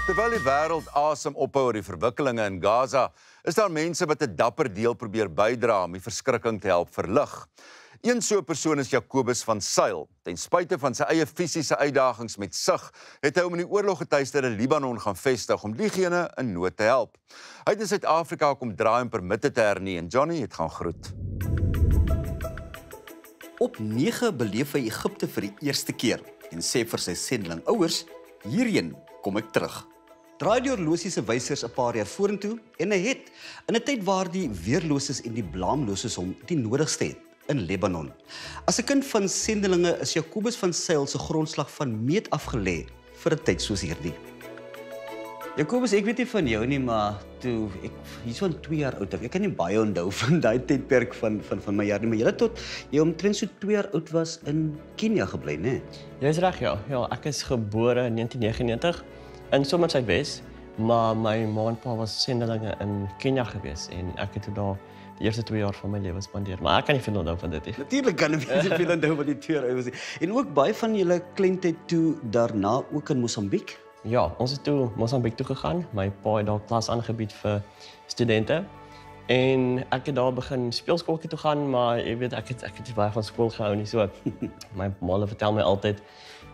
Terwyl die wêreld asem ophou oor die verwikkelinge in Gaza, is daar mense wat 'n dapper deel probeer bydra om die verskrikking te help verlig. Een so 'n persoon is Jacobus van Sail. Ten spyte van sy eie fisiese uitdagings met sig, het hy hom in die oorloggetuisterde Libanon gaan vestig om diegene in nood te help. Hy het in Suid-Afrika kom draai om permitte te hernie en Johnny het gaan groet. Op 9 beleef hy Egipte vir die eerste keer en sê vir sy sendeling ouers, hierheen kom ek terug. Draai die horlosie se wysers 'n paar jaar vorentoe en hy het, in 'n tyd waar die weerloses en die blaamloses hom die nodigste het, in Libanon. As 'n kind van sendelinge is Jacobus van Sail se grondslag van meet afgelê vir 'n tyd soos hierdie. Jacobus, ek weet nie van jou nie, maar toe ek hier so 2 jaar oud, ek kan nie baie onthou van daai tydperk van my jaar nie, maar jy tot jy omtrent so 2 jaar oud was in Kenia gebly, né? Jy's reg, ja. Ja, ek is gebore in 1999 in Somersuidwes, maar my ma en pa was sendelinge in Kenia gewees en ek het toe daar die eerste 2 jaar van my lewe spandeer, maar ek kan nie veel onthou van dit nie. Natuurlik kan ek nie veel onthou van die 2 jaar oud was nie. En ook baie van julle kleintyd toe daarna ook in Mosambiek. Ja, ons het toe Mosambiek toe gegaan. My pa het daar klas aangebied vir studente. En ek het daar begin speelskooltjie toe gaan, maar jy weet ek het nie baie van skool gehou nie. So my ma vertel my altyd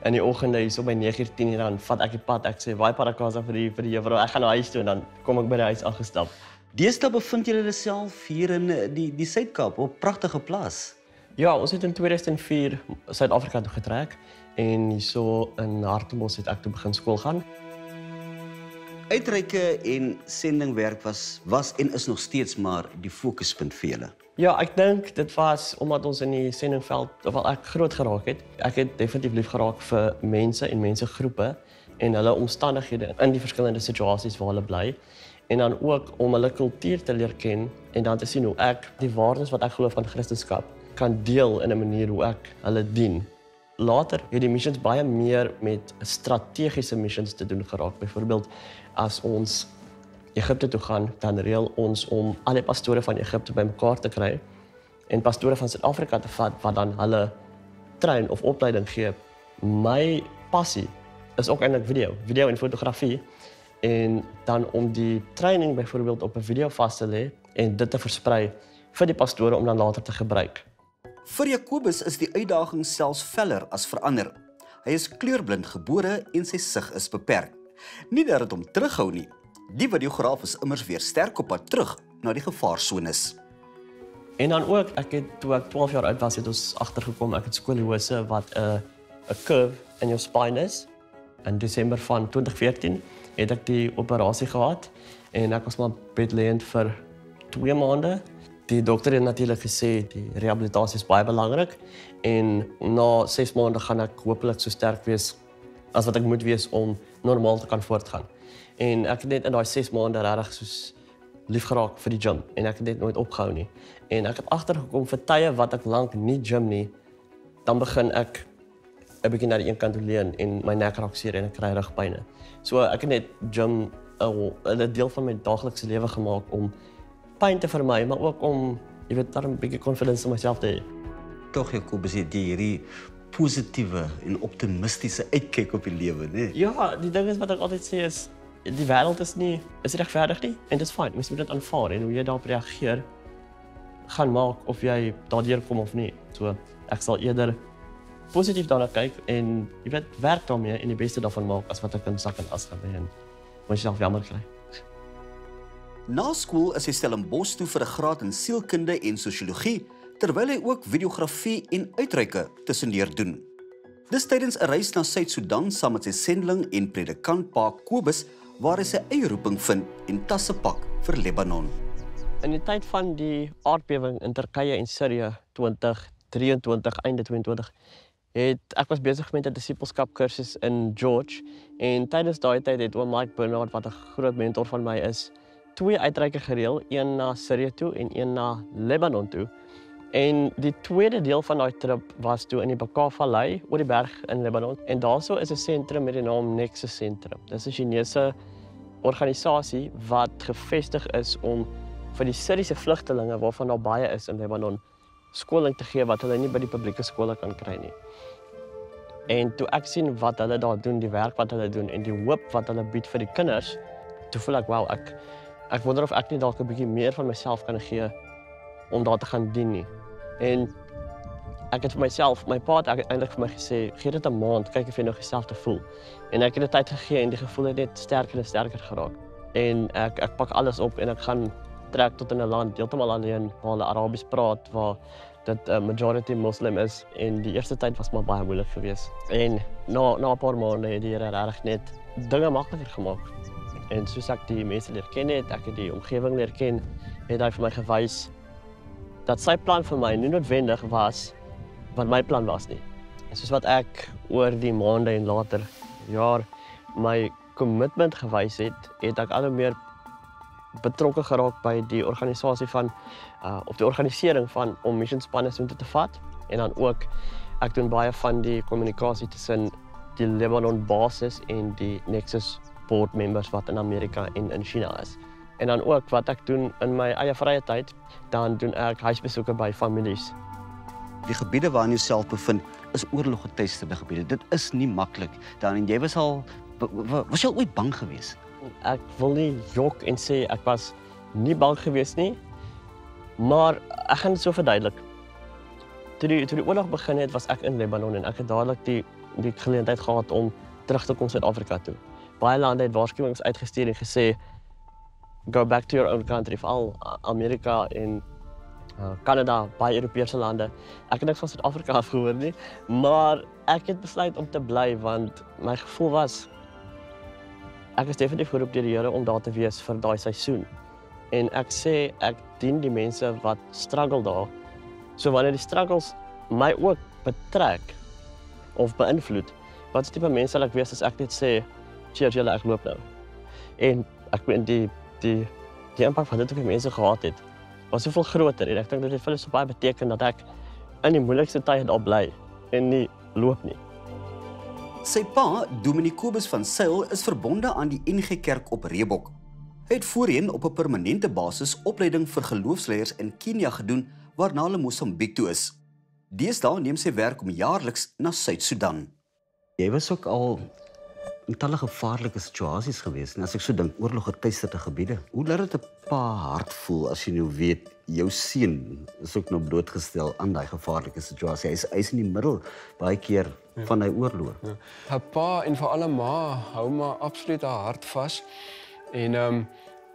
in die oggende hier so by 9:00, 10:00 dan vat ek die pad. Ek sê, "Waai parakasa vir die juffrou. Ek gaan na huis toe en dan kom ek by die huis aangestap." Deesdae bevind julle self hier in die Suid-Kaap op 'n pragtige plaas. Ja, ons het in 2004 Suid-Afrika toe getrek en hierso in Hartbeespoort het ek toe begin skool gaan. Uitreike en sendingwerk was en is nog steeds maar die fokuspunt vir julle. Ja, ek dink dit was omdat ons in die sendingveld, ofwel ek groot geraak het. Ek het definitief lief geraak vir mense en mensegroepe en hulle omstandighede in die verskillende situasies waar hulle bly. En dan ook om hulle kultuur te leer ken en dan te sien hoe ek die waardes wat ek glo van Christendom kan deel in 'n manier hoe ek hulle dien. Later het die missions baie meer met strategiese missions te doen geraak. Byvoorbeeld as ons Egipte toe gaan, dan reël ons om al die pastore van Egipte bymekaar te kry en pastore van Suid-Afrika te vat wat dan hulle train of opleiding gee. My passie is ook eintlik video en fotografie. En dan om die training byvoorbeeld op 'n video vas te lê en dit te versprei vir die pastore om dan later te gebruik. Vir Jacobus is die uitdaging selfs veller as verander. Hy is kleurblind gebore en sy sig is beperk. Nie dat dit hom terughou nie. Die videograaf is immers weer sterk op pad terug na die gevaarsones. En dan ook, toe ek 12 jaar oud was, het ons agtergekom ek het skoliose wat 'n curve in jou spine is. In Desember van 2014 het ek die operasie gehad en ek was maar bedlêend vir 2 maande. Die dokter het natuurlik gesê die rehabilitasie is baie belangrik en na 6 maande gaan ek hopelik so sterk wees as wat ek moet wees om normaal te kan voortgaan. En ek het net in daai 6 maande regtig soos lief geraak vir die gym en ek het dit nooit opgehou nie. En ek het agtergekom vir tye wat ek lank nie gym nie, dan begin ek 'n bietjie na die een kant toe leun en my nek raak seer en ek kry rugpynne. So ek het net gym 'n deel van my daaglikse lewe gemaak om pyn te vermy, maar ook om, jy weet, daar 'n bietjie confidence in myself te hê. Tog Jacobus het hierdie positiewe en optimistiese uitkyk op die lewe, né? Ja, die ding is wat ek altyd sê is die wêreld is regverdig nie en dit is fyn. Mens moet dit aanvaar en hoe jy daarop reageer gaan maak of jy daardeur kom of nie. So ek sal eerder positief daarna kyk en jy weet werk daarmee en die beste daarvan maak as wat ek in sak en as gaan wees en myself jammer kry. Na skool is hy Stellenbosch toe vir 'n graad in sielkunde en sosiologie, terwyl hy ook videografie en uitreike tussendeur doen. Dis tydens 'n reis na Suid-Sudan saam met sy sendeling en predikant pa Kobus, waar hy sy eie roeping vind en tasse pak vir Libanon. In die tyd van die aardbewing in Turkye en Sirië 2023, einde 22, ek was besig met 'n disippelskap kursus in George en tydens daai tyd het oom Mike Bernard, wat 'n groot mentor van my is, 2 uitreike gereël, een na Sirië toe en een na Libanon toe. En die tweede deel van daai trip was toe in die Bekaa-vallei oor die berg in Libanon. En daarso is 'n sentrum met die naam Nexus Sentrum. Dis 'n Chinese organisasie wat gevestig is om vir die Syriese vlugtelinge, waarvan daar baie is in Libanon, skoling te gee wat hulle nie by die publieke skole kan kry nie. En toe ek sien wat hulle daar doen, die werk wat hulle doen en die hoop wat hulle bied vir die kinders, toe voel ek, wow, ek wonder of ek nie dalk 'n bietjie meer van myself kan gee om daar te gaan dien nie. En ek het vir myself, my pa het eintlik vir my gesê, gee dit 'n maand, kyk of jy nog dieselfde voel. En ek het dit tyd gegee en die gevoel het net sterker en sterker geraak. En ek pak alles op en ek gaan trek tot in 'n land heeltemal alleen waar hulle Arabies praat, waar dit majority Muslim is en die eerste tyd was maar baie moeilik geweest. En na 'n paar maande het die Here regtig net dinge makliker gemaak. En soos ek die mense leer ken het, ek het die omgewing leer ken, het hy vir my gewys dat sy plan vir my nie noodwendig was wat my plan was nie. En soos wat ek oor die maande en later jaar my commitment gewys het, het ek al hoe meer betrokke geraak by die organisasie van of die organisering van om missiespanne soontoe te vat. En dan ook ek doen baie van die kommunikasie tussen die Lebanon basis en die Nexus board members wat in Amerika en in China is. En dan ook wat ek doen in my eie vrye tyd, dan doen ek huisbesoeke by families. Die gebiede waarin jy self bevind is oorloggetuisterde gebiede. Dit is nie maklik. Dan jy was jy al ooit bang geweest? Ek wil nie jok en sê ek was nie bang geweest nie, maar ek gaan dit so verduidelik. Toe die oorlog begin het, was ek in Lebanon en ek het dadelik die geleentheid gehad om terug te kom Suid-Afrika toe. Baie lande het waarskuwings uitgestuur en gesê go back to your own country, veral Amerika en Canada, baie Europese lande. Ek het niks van Suid-Afrika afgehoor nie, maar ek het besluit om te bly want my gevoel was ek is definitief geroep deur die Here om daar te wees vir daai seisoen. En ek sê ek dien die mense wat struggle daar. So wanneer die struggles my ook betrek of beïnvloed, wat tipe mense sal ek wees as ek net sê cheers julle, ek loop nou. En ek weet die impak wat dit op die mense gehad het, was soveel groter en ek dink dit het vir hulle so baie beteken dat ek in die moeilikste tyd daar bly en nie loop nie. Sy pa, Dominee Kobus van Sail, is verbonde aan die NG Kerk op Reebok. Hy het voorheen op 'n permanente basis opleiding vir geloofsleiers in Kenia gedoen, waarna hulle Mosambiek toe is. Deesdae neem sy werk om jaarliks na Suid-Sudan. Jy was ook al in talle gevaarlike situasies geweest. En as ek so dink, oorloggetuisterde gebiede. Hoe laat dit 'n pa hart voel as jy nou weet jou seun is ook nou blootgestel aan daai gevaarlike situasie. Hy is in die middel baie keer van hy oorlog. Ja. 'n Pa en veral 'n ma hou maar absoluut haar hart vas. En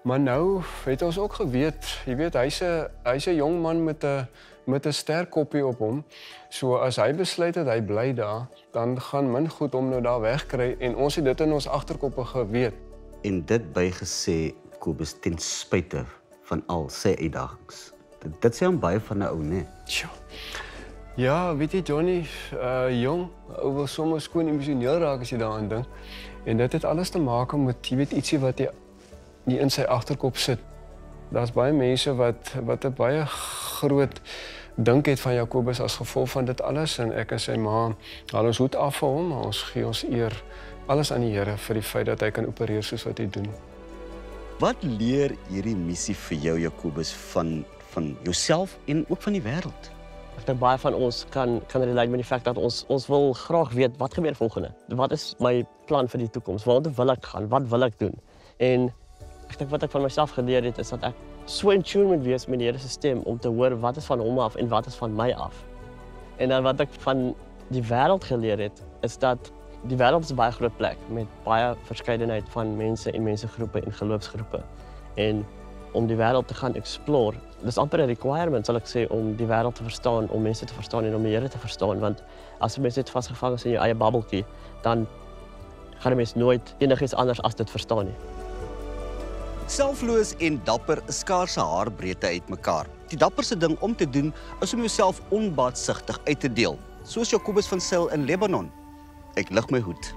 maar nou het ons ook geweet, jy weet hy's 'n jong man met 'n sterk koppie op hom. So as hy besluit dat hy bly daar, dan gaan min goed om nou daar wegkry en ons het dit in ons agterkoppe geweet. En dit bygesê Kobus ten spyte van al sy uitdagings. Dit sê hom baie van 'n ou, né? Tjoh. Ja, weet jy Johnny, jong, ou wil soms skoon emosioneel raak as jy daaraan dink. En dit het alles te maak met jy weet ietsie wat jy nie in sy agterkop sit. Daar's baie mense wat 'n baie groot dink het van Jakobus as gevolg van dit alles en ek en sy ma haal ons hoed af vir hom, maar ons gee ons eer alles aan die Here vir die feit dat hy kan opereer soos wat hy doen. Wat leer hierdie missie vir jou Jakobus van jouself en ook van die wêreld? Ek dink baie van ons kan relate met die feit dat ons wil graag weet wat gebeur volgende. Wat is my plan vir die toekoms? Waartoe wil ek gaan? Wat wil ek doen? En ek dink wat ek van myself geleer het is dat ek so in tune moet wees met die Here se stem om te hoor wat is van hom af en wat is van my af. En dan wat ek van die wêreld geleer het is dat die wêreld is 'n baie groot plek met baie verskeidenheid van mense en mensegroepe en geloofsgroepe. En om die wêreld te gaan explore, dis amper 'n requirement sal ek sê om die wêreld te verstaan, om mense te verstaan en om die Here te verstaan, want as jy net vasgevang is in jou eie bubbeltjie, dan gaan jy mens nooit enigiets anders as dit verstaan nie. Selfloos en dapper is skaars 'n haarbreedte uitmekaar. Die dapperste ding om te doen is om jouself onbaatsigtig uit te deel, soos Jakobus van Sail in Lebanon. Ek lig my hoed.